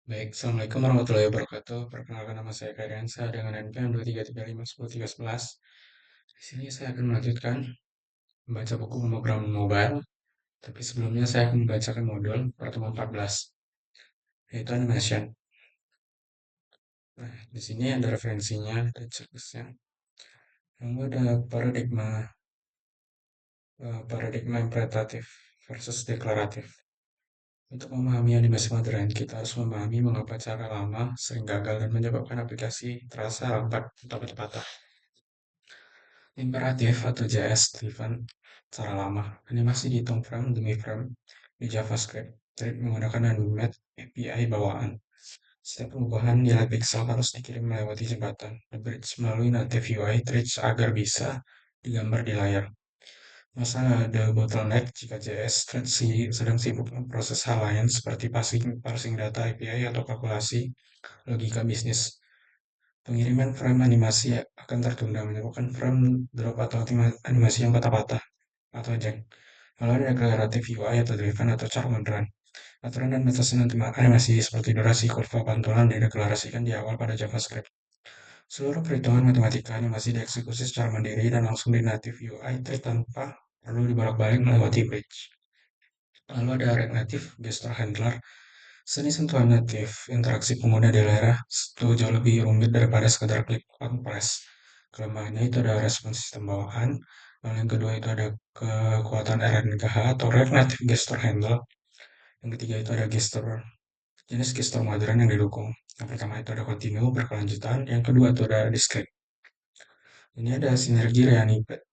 Baik, Assalamualaikum warahmatullahi wabarakatuh. Perkenalkan nama saya Karian, saya dengan NPM 2335101311. Di sini saya akan melanjutkan membaca buku pemrograman mobile, tapi sebelumnya saya akan membacakan modul pertemuan 14, yaitu animation. Nah, di sini ada referensinya, ada checklistnya. Lalu ada paradigma imperatif versus deklaratif. Untuk memahami animasi modern, kita harus memahami mengapa cara lama sering gagal dan menyebabkan aplikasi terasa lambat atau patah. Imperatif atau JS driven cara lama. Animasi dihitung frame demi frame di JavaScript. Thread menggunakan Animate API bawaan. Setiap perubahan nilai pixel harus dikirim melewati jembatan. The bridge melalui native UI threads agar bisa digambar di layar. Masalah ada bottleneck jika JS thread sedang sibuk memproses hal lain seperti parsing data API atau kalkulasi logika bisnis. Pengiriman frame animasi akan tertunda, menyebabkan frame drop atau animasi yang patah-patah atau jank. Lalu ada deklaratif UI atau driven atau cara modern. Aturan dan batasan animasi seperti durasi, kurva, pantulan dideklarasikan di awal pada JavaScript. Seluruh perhitungan matematika animasi dieksekusi secara mandiri dan langsung di native UI tanpa perlu dibolak-balik melewati bridge. Lalu ada React Native Gesture Handler. Seni sentuhan natif interaksi pengguna di layar itu jauh lebih rumit daripada sekadar klik on press. Kelemahannya itu ada respon sistem bawahan. Lalu yang kedua itu ada kekuatan RNGH atau React Native Gesture Handler. Yang ketiga itu ada jenis gesture modern yang didukung. Yang pertama itu ada continue, berkelanjutan. Yang kedua itu ada discrete. Ini ada sinergi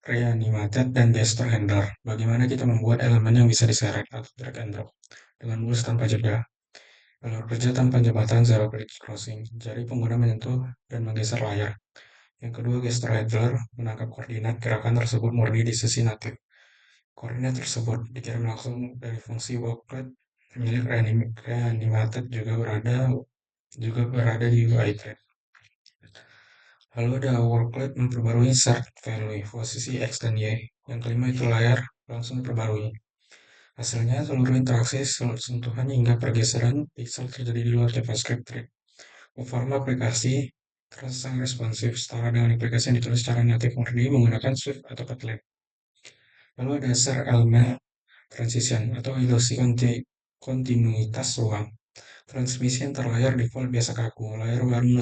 reanimated dan gesture handler. Bagaimana kita membuat elemen yang bisa diseret atau drag and drop dengan mulus tanpa jeda. Alur kerja tanpa jembatan zero bridge crossing. Jari pengguna menyentuh dan menggeser layar. Yang kedua, gesture handler menangkap koordinat gerakan tersebut murni di sesi natif. Koordinat tersebut dikirim langsung dari fungsi workload milik reanimated juga berada di UI thread. Lalu ada workload memperbarui start value posisi X dan Y. Yang kelima itu layar langsung diperbarui. Hasilnya seluruh interaksi, sentuhan hingga pergeseran pixel terjadi di luar JavaScript thread. Performa aplikasi terasa sangat responsif setara dengan aplikasi yang ditulis secara natif murni menggunakan Swift atau Kotlin. Lalu ada share element transition atau ilusi kontinuitas ruang. Transmisi antar layar default biasa kaku, layar baru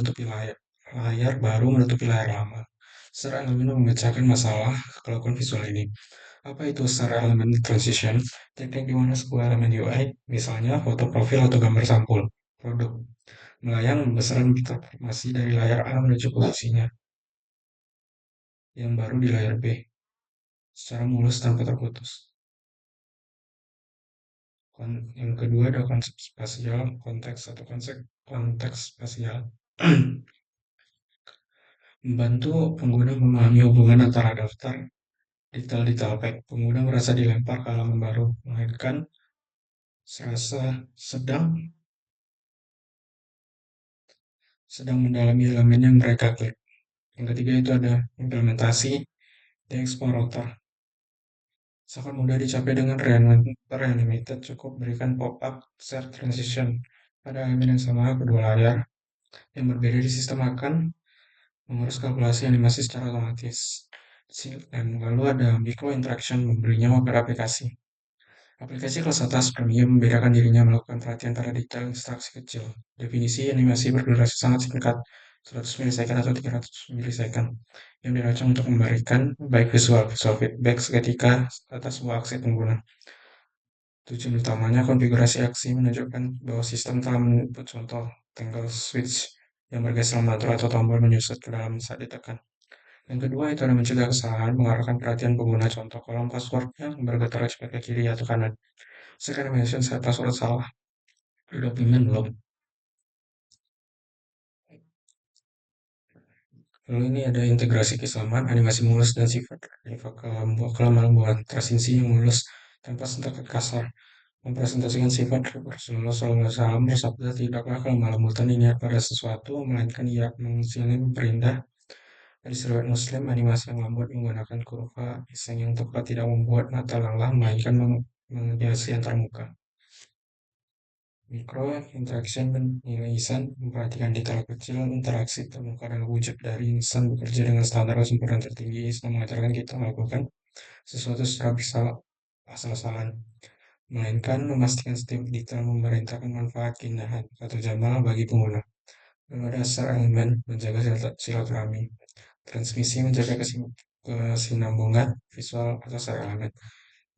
menutupi layar lama. Share element memecahkan masalah kelakuan visual ini. Apa itu share element transition? Teknik di mana sebuah elemen UI, misalnya foto profil atau gambar sampul, produk, melayang besaran informasi dari layar A menuju posisinya yang baru di layar B secara mulus tanpa terputus. Yang kedua ada konsep spasial, konteks atau konsep konteks spasial. Membantu pengguna memahami hubungan antara daftar detail-detail pack. Pengguna merasa dilempar ke halaman baru, melainkan serasa sedang mendalami elemen yang mereka klik. Yang ketiga itu ada implementasi di Explorer. Sangat mudah dicapai dengan reanimated, cukup berikan pop-up set transition pada elemen yang sama kedua layar. Yang berbeda di sistem akan mengurus kalkulasi animasi secara otomatis. Dan lalu ada micro interaction memberi nyawa pada aplikasi. Aplikasi kelas atas premium membedakan dirinya melakukan perhatian pada detail instruksi kecil. Definisi animasi berdurasi sangat singkat, 100 milisecond atau 300 milisecond, yang dirancang untuk memberikan baik visual feedback seketika atas sebuah aksi pengguna. Tujuan utamanya konfigurasi aksi menunjukkan bahwa sistem telah menginput contoh toggle switch yang bergeser mengatur atau tombol menyusut ke dalam saat ditekan. Yang kedua itu adalah mencegah kesalahan, mengarahkan perhatian pengguna contoh kolom password yang bergetar cepat ke kiri atau kanan. Sekarang mention saya password salah, dokumen belum. Lalu ini ada integrasi kesamaan, animasi mulus dan sifat kelembuan, transisi yang mulus tanpa sentakan kasar. Mempresentasikan sifat Rasulullah SAW bersabda, tidaklah kelembutan ini pada sesuatu, melainkan ia mengsilang perindah. Dari riwayat Muslim, animasi yang lembut menggunakan kurva iseng yang tepat tidak membuat mata lelah, melainkan menghiasi antar muka. Micro interaction dan penilaian memperhatikan detail kecil interaksi terbuka dalam wujud dari insan bekerja dengan standar kesempurnaan tertinggi selama mengajarkan kita melakukan sesuatu secara bersalah asal-asalan, melainkan memastikan setiap detail memerintahkan manfaat, keindahan, atau jamal bagi pengguna. Lalu ada dasar elemen menjaga silaturahmi, transmisi menjaga kesinambungan visual atau secara elemen,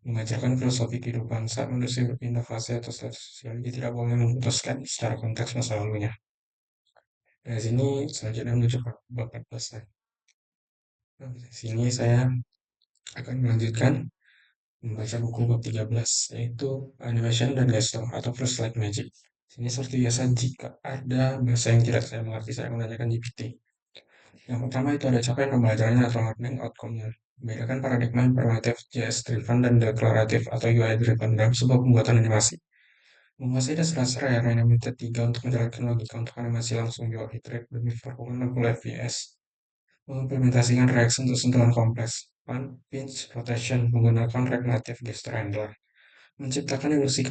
mengajarkan filosofi kehidupan saat manusia berpindah fase atau status sosial, dia tidak boleh memutuskan secara konteks masa lalunya. Dari sini selanjutnya menuju bab 14. Nah, di sini saya akan melanjutkan membaca buku bab 13, yaitu Animation dan Gesture atau First Light Magic. Sini seperti biasa, jika ada bahasa yang tidak saya mengerti, saya akan menanyakan GPT. Yang pertama itu ada capaian pembelajarannya atau learning outcome-nya. Membedakan paradigma informatif, JS driven, dan deklaratif atau UI driven dalam sebuah pembuatan animasi. Menguasai dasar-dasar layar animated 3 untuk menjalankan logika untuk animasi langsung di Track demi performa 60 fps. Mengimplementasikan reaksi untuk sentuhan kompleks, pan, pinch, rotation menggunakan React Native Gesture Handler. Menciptakan ilusi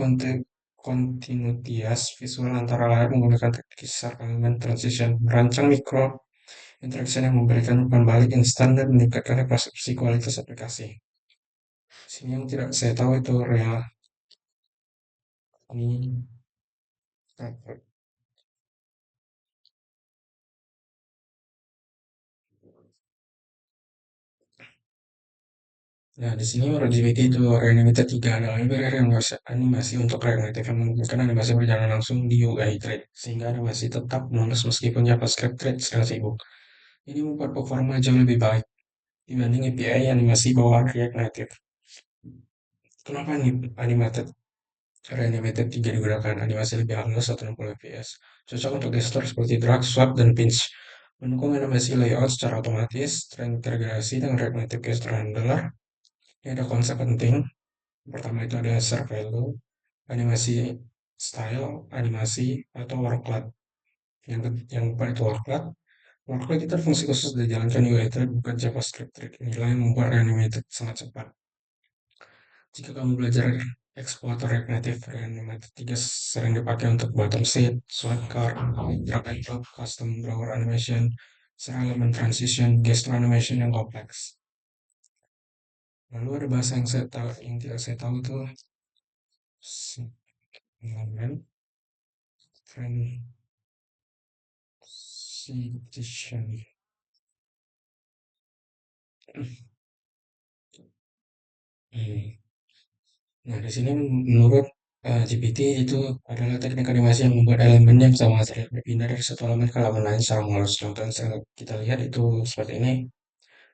kontinuitas visual antara layar menggunakan teknik kisar elemen transition. Merancang mikro interaction yang memberikan umpan balik instan dan meningkatkan resolusi kualitas aplikasi. Sini yang tidak saya tahu itu real. Ini Nah, di sini RGBT itu Reanimator 3 adalah library animasi untuk Reanimator yang memungkinkan animasi berjalan langsung di UI thread, sehingga animasi tetap mulus meskipun JavaScript thread sedang sibuk. Ini membuat performa jauh lebih baik dibanding API animasi bawaan React Native. Kenapa animated Reanimated 3 digunakan? Animasi lebih halus 160 fps, cocok untuk gesture seperti drag, swap, dan pinch. Mendukung animasi layout secara otomatis, terintegrasi dengan React Native Gesture Handler. Ini ada konsep penting. Pertama itu ada serve value, animasi style, animasi, atau workload. Yang keempat itu workload. Workload itu fungsi khusus dijalankan UI thread bukan JavaScript thread. Inilah yang membuat Reanimated sangat cepat. Jika kamu belajar eksplorator React Native, Reanimated 3 sering dipakai untuk bottom set, swipe card, drag and drop, custom drawer animation, serta elemen transition, gesture animation yang kompleks. Lalu ada bahasa yang saya tahu, yang tidak saya tahu itu elemen transition. Hmm. Nah, di sini menurut GPT itu adalah teknik animasi yang membuat elemen yang sama terlihat berpindah dari satu elemen ke halaman lain secara mulus. Contoh yang kita lihat itu seperti ini.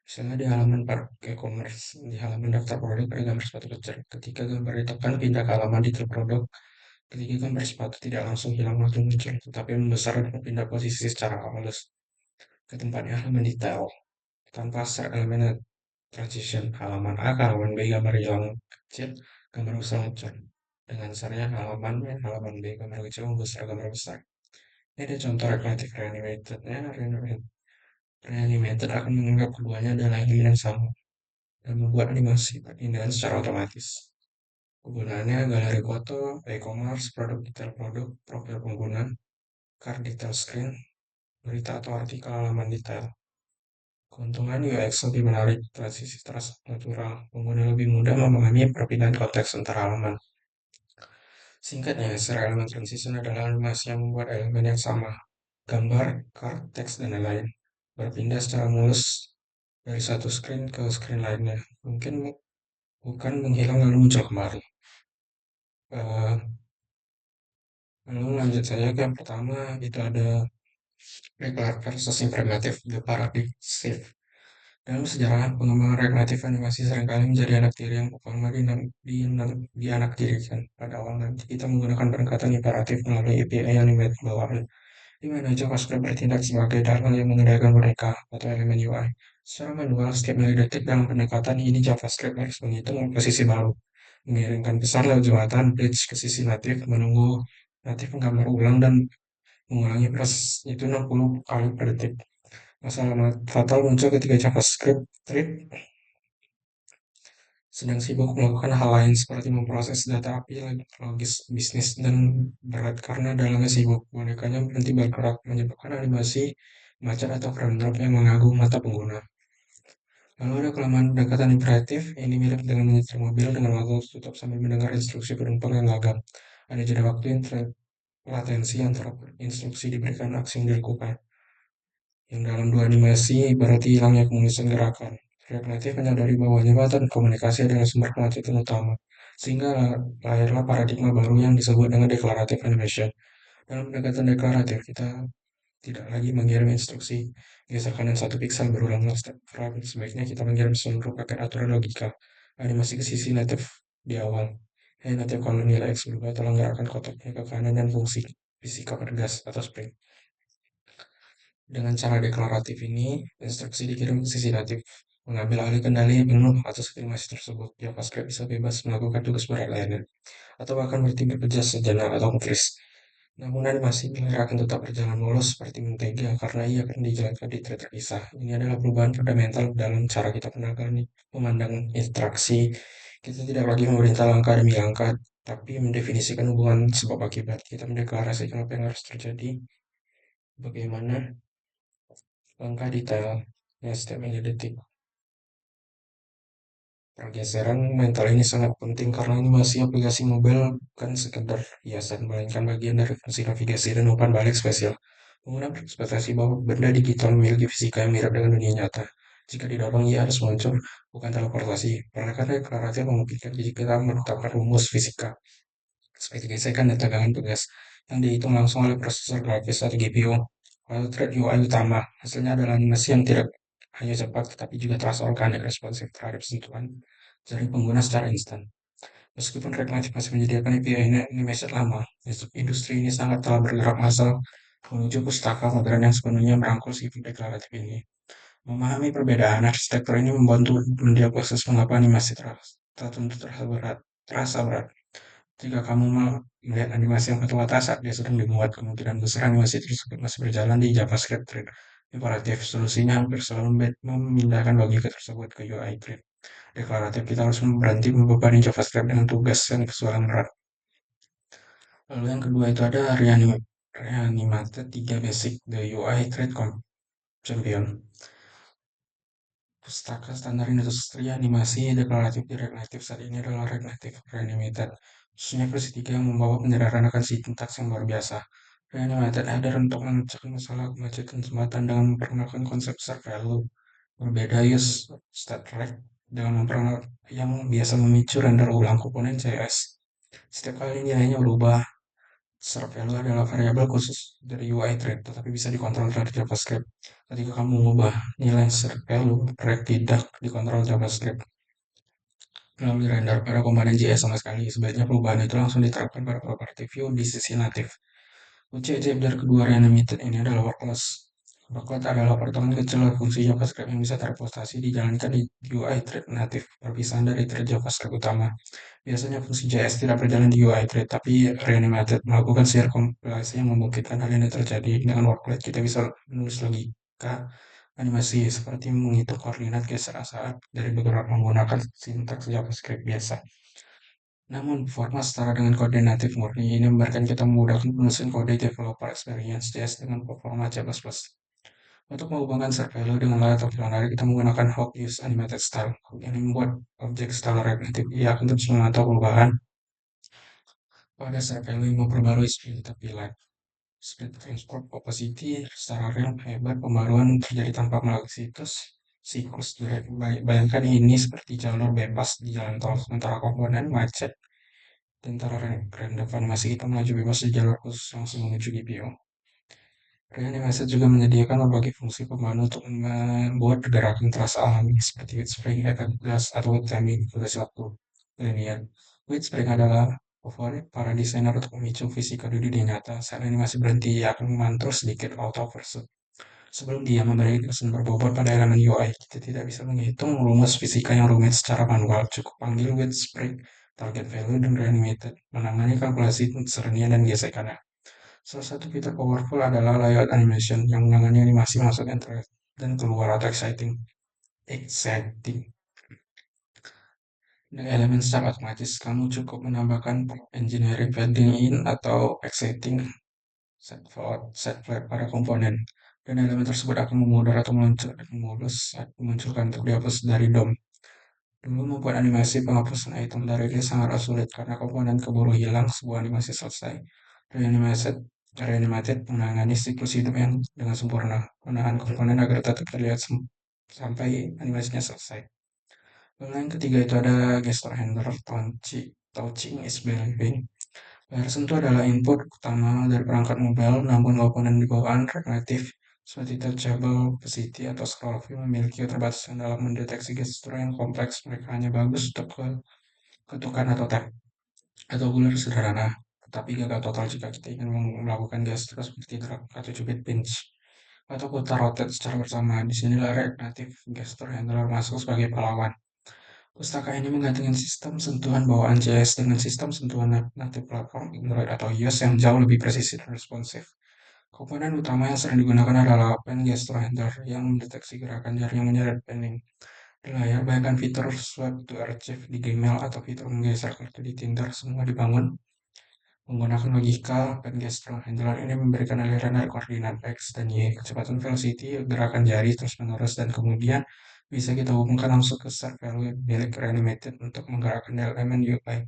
Misalnya di halaman e-commerce, di halaman daftar produk ada gambar sepatu kecil. Ketika gambar ditekan pindah ke halaman detail produk, ketika gambar sepatu tidak langsung hilang langsung muncul, tetapi membesar dan berpindah posisi secara halus ke tempatnya halaman detail tanpa elemen transition halaman A ke halaman B gambar hilang kecil, gambar besar muncul. Dengan caranya halaman B gambar kecil membesar gambar besar. Ini ada contoh recreative reanimated-nya. Reanimated akan menganggap keduanya adalah elemen yang sama dan membuat animasi perpindahan secara otomatis. Kegunaannya galeri foto, e-commerce, produk detail produk, profil pengguna, card detail screen, berita atau artikel halaman detail. Keuntungan UX lebih menarik, transisi terasa natural, pengguna lebih mudah memahami perpindahan konteks antara halaman. Singkatnya, secara elemen transition adalah animasi yang membuat elemen yang sama, gambar, card, teks, dan lain-lain, berpindah secara mulus dari satu screen ke screen lainnya. Mungkin bukan menghilang lalu muncul kembali. Eh, Lalu lanjut saja ke yang pertama, itu ada regular versus imperative, the paradigm shift. Dalam sejarah pengembangan rekreatif animasi seringkali menjadi anak tiri yang performa dianaktirikan. Pada awal nanti kita menggunakan pendekatan imperatif melalui API animate bawaan, di mana JavaScript bertindak sebagai dalil yang mengendalikan boneka atau elemen UI. Secara manual, setiap milidetik dalam pendekatan ini JavaScript harus menghitung posisi baru, mengirimkan pesan lewat jembatan bridge ke sisi natif, menunggu natif menggambar ulang dan mengulangi proses itu 60 kali per detik. Masalah fatal muncul ketika JavaScript thread sedang sibuk melakukan hal lain seperti memproses data API logis bisnis dan berat karena dalamnya sibuk. Bonekanya berhenti bergerak, menyebabkan animasi macet atau frame drop yang mengganggu mata pengguna. Lalu ada kelemahan pendekatan imperatif, ini mirip dengan menyetir mobil dengan mata tertutup sambil mendengar instruksi penumpang yang gagap. Ada jeda waktu yang latensi antara instruksi diberikan aksi yang dilakukan. Yang dalam dua animasi berarti hilangnya kemuliaan gerakan. Reflektif menyadari bahwa jembatan komunikasi adalah sumber kemacetan utama, sehingga lahirlah paradigma baru yang disebut dengan declarative animation. Dalam pendekatan deklaratif, kita tidak lagi mengirim instruksi geser kanan satu piksel berulang step frame. Sebaiknya kita mengirim seluruh paket aturan logika animasi ke sisi native di awal. Native kalau nilai X berubah, tolong gerakkan kotaknya ke kanan dan fungsi fisika pergas atau spring. Dengan cara deklaratif ini, instruksi dikirim ke sisi natif, mengambil alih kendali penuh atas animasi tersebut. JavaScript bisa bebas melakukan tugas berat lainnya, atau bahkan berhenti bekerja sejenak atau freeze. Namun animasi player akan tetap berjalan mulus seperti mentega karena ia akan dijalankan di thread terpisah. Ini adalah perubahan fundamental dalam cara kita memandang interaksi. Kita tidak lagi memerintah langkah demi langkah, tapi mendefinisikan hubungan sebab akibat. Kita mendeklarasikan apa yang harus terjadi, bagaimana langkah detail yang setiap detik. Pergeseran mental ini sangat penting karena animasi aplikasi mobile bukan sekedar hiasan, melainkan bagian dari fungsi navigasi dan umpan balik spesial. Menggunakan ekspektasi bahwa benda digital memiliki fisika yang mirip dengan dunia nyata. Jika didorong, ia harus muncul, bukan teleportasi. Peralatan deklaratif memungkinkan jika kita menetapkan rumus fisika, seperti gesekan dan tegangan tugas, yang dihitung langsung oleh prosesor grafis atau GPU. Lalu thread UI utama, hasilnya adalah animasi yang tidak hanya cepat, tetapi juga terasa organik responsif terhadap sentuhan jari pengguna secara instan. Meskipun Regnite masih menyediakan API animation lama, industri ini sangat telah bergerak massal menuju pustaka modern yang sepenuhnya merangkul sifat deklaratif ini. Memahami perbedaan arsitektur ini membantu mendiagnosis mengapa animasi tertentu terasa berat. Jika kamu melihat animasi yang berwatak saat dia sedang dimuat, kemungkinan besar animasi tersebut masih berjalan di JavaScript thread. Imperatif solusinya hampir selalu memindahkan logika tersebut ke UI thread. Deklaratif kita harus berhenti membebani JavaScript dengan tugas yang visual berat. Lalu yang kedua itu ada Reanimated 3 Basic The UI Thread Champion. Pustaka standar industri animasi deklaratif di Reactive saat ini adalah Reactive Reanimated, khususnya versi 3 yang membawa penyederhanaan akan sintaks yang luar biasa. Reanimated hadir untuk memecahkan masalah kemacetan jembatan dengan memperkenalkan konsep serve value berbeda use state rect dengan memperkenalkan yang biasa memicu render ulang komponen CSS. Setiap kali nilainya berubah, serve value adalah variabel khusus dari UI thread, tetapi bisa dikontrol dari JavaScript. Ketika kamu mengubah nilai serve value, rect tidak dikontrol JavaScript melalui render pada komponen JS sama sekali. Sebaiknya perubahan itu langsung diterapkan pada property view di sisi native. UCC dari kedua reanimated ini adalah workload. Workload adalah apartemen kecil fungsi JavaScript yang bisa terpostasi dijalankan di UI thread native, perpisahan dari thread JavaScript utama. Biasanya fungsi JS tidak berjalan di UI thread, tapi reanimated melakukan share kompilasi yang memungkinkan hal ini terjadi. Dengan workload kita bisa menulis logika animasi seperti menghitung koordinat geser saat dari beberapa menggunakan sintaks JavaScript biasa. Namun, format setara dengan kode native murni ini memberikan kita memudahkan penulisan kode developer experience JS dengan performa C++. Untuk menghubungkan set value dengan layer atau binary, kita menggunakan hook use animated style. Hook ini membuat objek style reactive. Ia akan terus memantau perubahan pada set value yang memperbarui speed tapi lag. Speed transport opacity secara real hebat pembaruan terjadi tanpa melalui siklus direct. Bayangkan ini seperti jalur bebas di jalan tol, sementara komponen macet dan antara random animasi kita melaju bebas di jalur khusus langsung menuju GPU. Reanimasi juga menyediakan berbagai fungsi pembantu untuk membuat gerakan terasa alami seperti with spring, effect gas, atau with timing pada waktu linear. With spring adalah favorit para desainer untuk memicu fisika di dunia nyata. Saat animasi berhenti, ia akan memantul sedikit auto pursuit. Sebelum dia memberi kesan berbobot pada elemen UI, kita tidak bisa menghitung rumus fisika yang rumit secara manual. Cukup panggil with spring, target value, dan reanimated, menangani kalkulasi serenia dan gesekannya. Salah satu fitur powerful adalah layout animation yang menangani animasi masuk dan keluar atau exciting. Dengan elemen secara otomatis, kamu cukup menambahkan prompt engineering padding in atau exciting set float, set flag pada komponen. Dan elemen tersebut akan memudar atau mulus saat memunculkan untuk dihapus dari DOM. Dulu membuat animasi penghapusan item dari dia sangatlah sulit karena komponen keburu hilang sebuah animasi selesai. Reanimated, Reanimated menangani siklus hidup yang dengan sempurna, menahan komponen agar tetap terlihat sampai animasinya selesai. Lalu yang ketiga itu ada gesture handler, touching is believing. Layar sentuh adalah input utama dari perangkat mobile, namun komponen di bawah Android native seperti touchable, opacity, atau scroll view memiliki keterbatasan dalam mendeteksi gestur yang kompleks. Mereka hanya bagus untuk ketukan atau tap atau bulir sederhana, tetapi gagal total jika kita ingin melakukan gestur seperti drag atau cubit pinch atau putar rotate secara bersamaan. Di sini layar native gesture handler masuk sebagai pahlawan. Pustaka ini menggandengkan sistem sentuhan bawaan JS dengan sistem sentuhan native platform Android atau iOS yang jauh lebih presisi dan responsif. Komponen utama yang sering digunakan adalah Pen Gesture Handler yang mendeteksi gerakan jari yang menyeret penning di layar. Bahkan fitur Swipe to Archive di Gmail atau fitur menggeser kartu di Tinder semua dibangun menggunakan logika. Pen Gesture Handler ini memberikan aliran dari koordinat X dan Y, kecepatan velocity, gerakan jari terus-menerus, dan kemudian bisa kita hubungkan langsung ke set value milik Reanimated untuk menggerakkan elemen UI.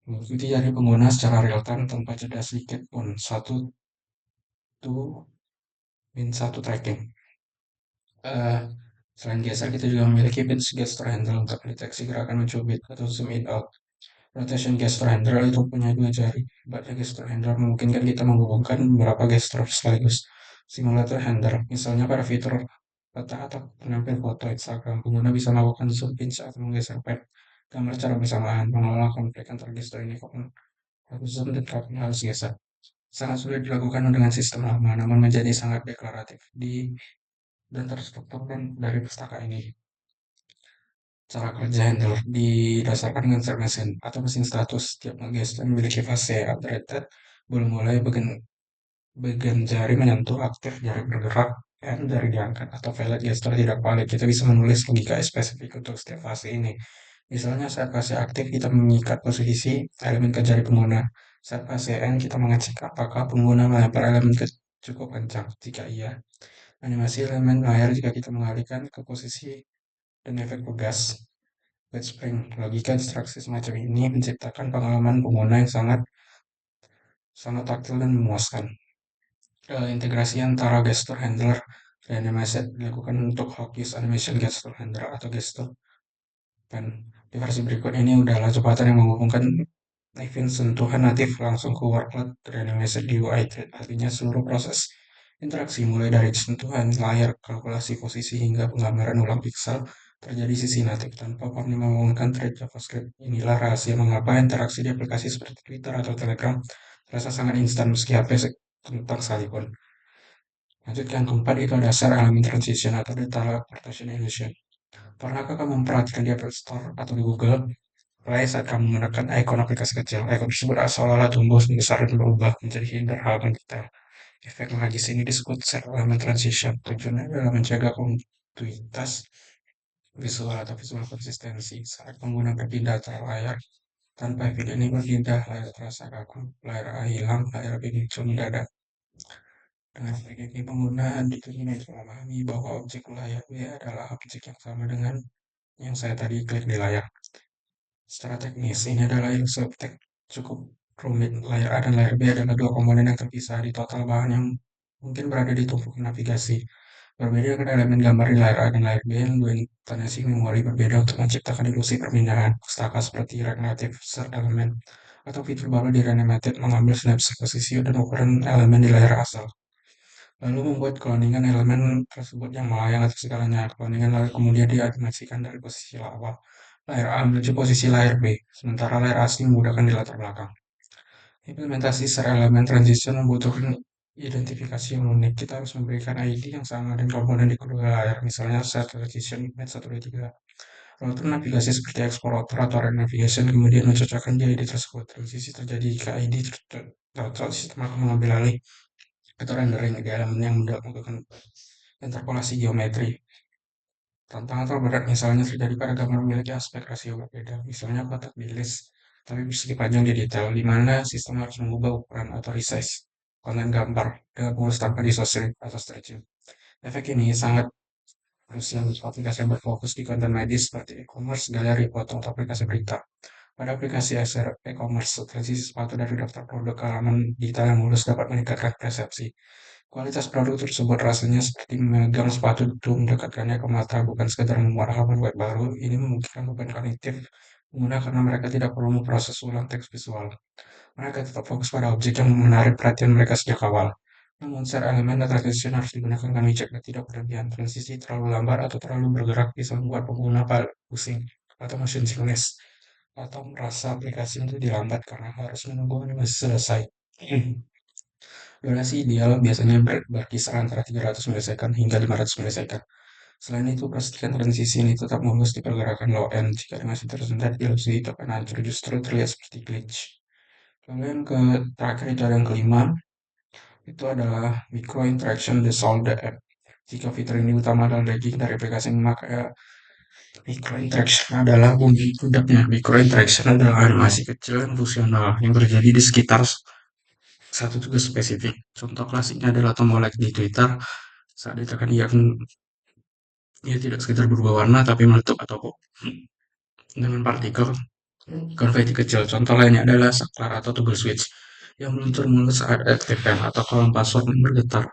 Mengikuti jari pengguna secara real-time tanpa jeda sedikit pun. To min satu tracking. Eh, Selain geser, kita juga memiliki pinch gesture handle untuk mendeteksi gerakan mencubit atau zoom in out. Rotation gesture handle itu punya dua jari. Hebatnya gesture handle memungkinkan kita menghubungkan beberapa gesture sekaligus. Simulator handle, misalnya pada fitur peta atau penampil foto Instagram, pengguna bisa melakukan zoom pinch atau menggeser pad gambar secara bersamaan, mengelola konflik antar gesture ini. Kapan harus zoom dan kapan harus geser. Sangat sulit dilakukan dengan sistem lama, namun menjadi sangat deklaratif dan terstruktur dari pustaka ini. Cara kerja handler didasarkan dengan set mesin atau mesin status. Setiap gesture memiliki fase updated, belum mulai bagian jari menyentuh aktif, jari bergerak, dan jari diangkat, atau valid gesture tidak valid. Kita bisa menulis logika spesifik untuk setiap fase ini. Misalnya saat fase aktif kita mengikat posisi elemen ke jari pengguna. Saat fase N kita mengecek apakah pengguna melempar elemen ke cukup kencang. Jika iya, animasi elemen layar jika kita mengalihkan ke posisi dan efek pegas. Bed spring, logika distraksi semacam ini menciptakan pengalaman pengguna yang sangat sangat taktil dan memuaskan. Integrasi antara gesture handler dan animation dilakukan untuk Hawkins Animation Gesture Handler atau gesture pen. Di versi berikut ini adalah jembatan yang menghubungkan event sentuhan natif langsung ke workload reanimation di UI. Artinya seluruh proses interaksi mulai dari sentuhan layar, kalkulasi posisi hingga penggambaran ulang pixel terjadi sisi natif tanpa perlu menggunakan thread JavaScript. Inilah rahasia mengapa interaksi di aplikasi seperti Twitter atau Telegram terasa sangat instan meski HP kentang sekalipun. Lanjutkan keempat itu dasar elemen transition atau data partition illusion. Pernahkah kamu memperhatikan di Apple Store atau di Google Play saat kamu menekan ikon aplikasi kecil? Ikon tersebut seolah-olah tumbuh besar dan berubah menjadi hingga hal yang detail. Efek magis ini disebut set element transition. Tujuannya adalah menjaga kontinuitas visual atau visual konsistensi saat pengguna berpindah antara layar. Tanpa efek ini berpindah, layar terasa kaku, layar A hilang, layar B muncul mendadak. Dengan teknik penggunaan ditujukan untuk memahami bahwa objek layar B adalah objek yang sama dengan yang saya tadi klik di layar. Secara teknis, ini adalah ilustrasi cukup rumit. Layar A dan layar B adalah dua komponen yang terpisah di total bahan yang mungkin berada di tumpukan navigasi. Berbeda dengan elemen gambar di layar A dan layar B, yang dua instansi memori berbeda untuk menciptakan ilusi perpindahan. Pustaka seperti Regenerative Set Element atau fitur baru di Reanimated mengambil snapshot posisi dan ukuran elemen di layar asal lalu membuat cloningan elemen tersebut yang melayang atas segalanya. Cloningan lalu kemudian dianimasikan dari posisi awal layar A menuju posisi layar B, sementara layar asli memudahkan di latar belakang. Implementasi ser elemen transition membutuhkan identifikasi yang unik. Kita harus memberikan ID yang sama dan komponen di kedua layar, misalnya set transition match 123. Lalu navigasi seperti explorer atau navigation kemudian mencocokkan di ID tersebut. Transisi terjadi jika ID cocok, sistem akan mengambil alih atau rendering di elemen yang melakukan interpolasi geometri. Tantangan terberat misalnya terjadi pada gambar memiliki aspek rasio berbeda, misalnya kotak di list, tapi persegi panjang di detail, di mana sistem harus mengubah ukuran atau resize konten gambar dengan mulus tanpa distorsi atau stretching. Efek ini sangat krusial untuk aplikasi yang berfokus di konten medis seperti e-commerce, galeri foto, atau aplikasi berita. Pada aplikasi e-commerce, transisi sepatu dari daftar produk ke halaman digital yang mulus dapat meningkatkan persepsi. Kualitas produk tersebut rasanya seperti memegang sepatu itu mendekatkannya ke mata, bukan sekedar membuat halaman web baru. Ini memungkinkan beban kognitif pengguna karena mereka tidak perlu memproses ulang teks visual. Mereka tetap fokus pada objek yang menarik perhatian mereka sejak awal. Namun, secara elemen dan transition harus digunakan dengan bijak dan tidak berlebihan. Transisi terlalu lambat atau terlalu bergerak bisa membuat pengguna pusing atau motion sickness atau merasa aplikasi itu dilambat karena harus menunggu animasi selesai. Durasi ideal biasanya berkisar antara 300 milisekund hingga 500 milisekund. Selain itu, pastikan transisi ini tetap mulus di pergerakan low end. Jika animasi tersendat di ilusi tekan hancur justru terlihat seperti glitch. Lalu yang terakhir itu ada yang kelima, itu adalah micro interaction the solve the app. Jika fitur ini utama adalah daging dari aplikasi maka micro interaction adalah bunyi budaknya. Micro interaction adalah animasi kecil dan fungsional yang terjadi di sekitar satu tugas spesifik. Contoh klasiknya adalah tombol like di Twitter. Saat ditekan ia tidak sekedar berubah warna tapi meletup atau pop dengan partikel konfeti kecil. Contoh lainnya adalah saklar atau toggle switch yang meluncur mulus saat aktifkan atau kolom password yang bergetar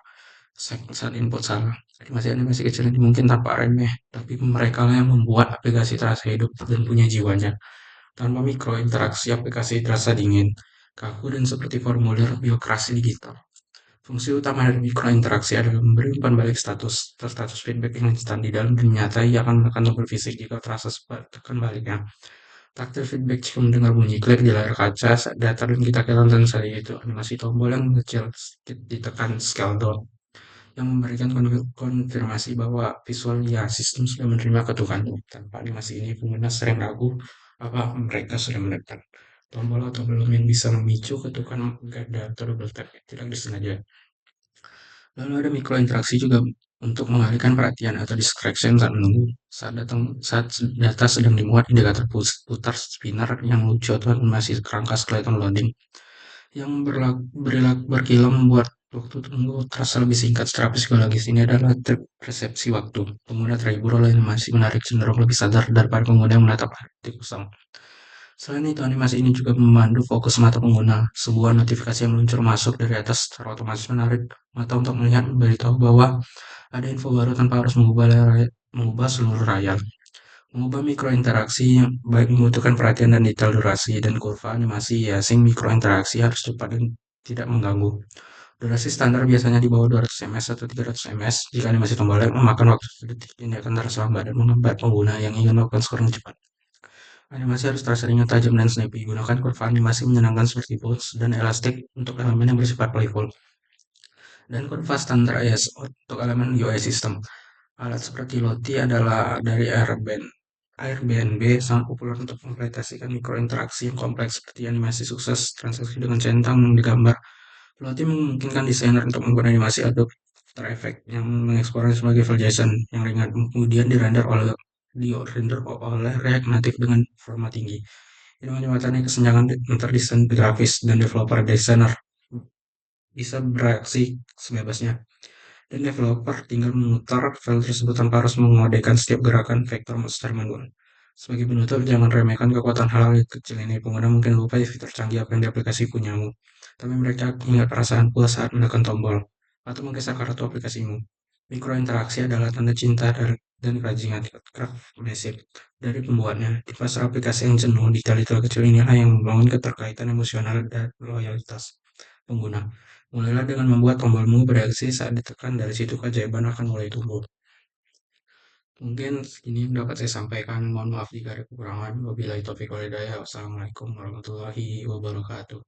saat input salah. Animasi-animasi kecil ini mungkin tampak remeh, tapi mereka lah yang membuat aplikasi terasa hidup dan punya jiwanya. Tanpa mikro interaksi, aplikasi terasa dingin, kaku, dan seperti formulir birokrasi digital. Fungsi utama dari mikrointeraksi adalah memberi umpan balik status, atau status feedback yang instan di dalam dunia nyata. Ia akan menekan tombol fisik jika terasa tekan baliknya. Tactile feedback jika mendengar bunyi klik di layar kaca saat datar dan kita kelihatan saat itu. Animasi tombol yang kecil sedikit ditekan scale down yang memberikan konfirmasi bahwa visual ya sistem sudah menerima ketukan. Tanpa animasi ini pengguna sering ragu apa mereka sudah menekan tombol atau belum yang bisa memicu ketukan ganda atau double tap tidak disengaja. Lalu ada mikrointeraksi juga untuk mengalihkan perhatian atau distraction saat menunggu. Saat data sedang dimuat, indikator putar spinner yang lucu atau masih kerangka skeleton loading yang berkilau membuat waktu tunggu terasa lebih singkat. Secara psikologis ini adalah persepsi waktu. Pengguna terhibur oleh animasi menarik cenderung lebih sadar daripada pengguna yang menatap arti kosong. Selain itu, animasi ini juga memandu fokus mata pengguna. Sebuah notifikasi yang meluncur masuk dari atas secara otomatis menarik mata untuk melihat memberitahu bahwa ada info baru tanpa harus mengubah seluruh layar. Mengubah mikrointeraksi yang baik membutuhkan perhatian dan detail durasi dan kurva animasi ya, mikrointeraksi harus cepat dan tidak mengganggu. Durasi standar biasanya di bawah 200 ms atau 300 ms. Jika animasi tombol like memakan waktu sedetik, ini akan terasa lambat dan menghambat pengguna yang ingin melakukan scrolling cepat. Animasi harus terasa ringan, tajam, dan snappy. Gunakan kurva animasi menyenangkan seperti pulse dan elastik untuk elemen yang bersifat playful. Dan kurva standar ISO untuk elemen UI system. Alat seperti Lottie adalah dari Airbnb sangat populer untuk mengimplementasikan mikrointeraksi yang kompleks seperti animasi sukses transaksi dengan centang digambar. Lottie memungkinkan desainer untuk membuat animasi Adobe After Effects yang mengeksplorasi sebagai file JSON yang ringan, kemudian di-render oleh React Native dengan performa tinggi. Ini menjembatani kesenjangan antar desain grafis dan developer. Desainer bisa bereaksi sebebasnya, dan developer tinggal memutar file tersebut tanpa harus mengodekan setiap gerakan vektor secara manual. Sebagai penutup, jangan remehkan kekuatan hal-hal kecil ini. Pengguna mungkin lupa fitur canggih apa yang di aplikasi punyamu, tapi mereka ingat perasaan puas saat menekan tombol atau menggeser kartu aplikasimu. Mikrointeraksi adalah tanda cinta dan kerajinan craftsmanship dari pembuatnya. Di pasar aplikasi yang jenuh, detail-detail kecil inilah yang membangun keterkaitan emosional dan loyalitas pengguna. Mulailah dengan membuat tombolmu bereaksi saat ditekan, dari situ keajaiban akan mulai tumbuh. Mungkin ini dapat saya sampaikan, mohon maaf jika ada kekurangan. Wabillahi taufiq wal hidayah. Wassalamualaikum warahmatullahi wabarakatuh.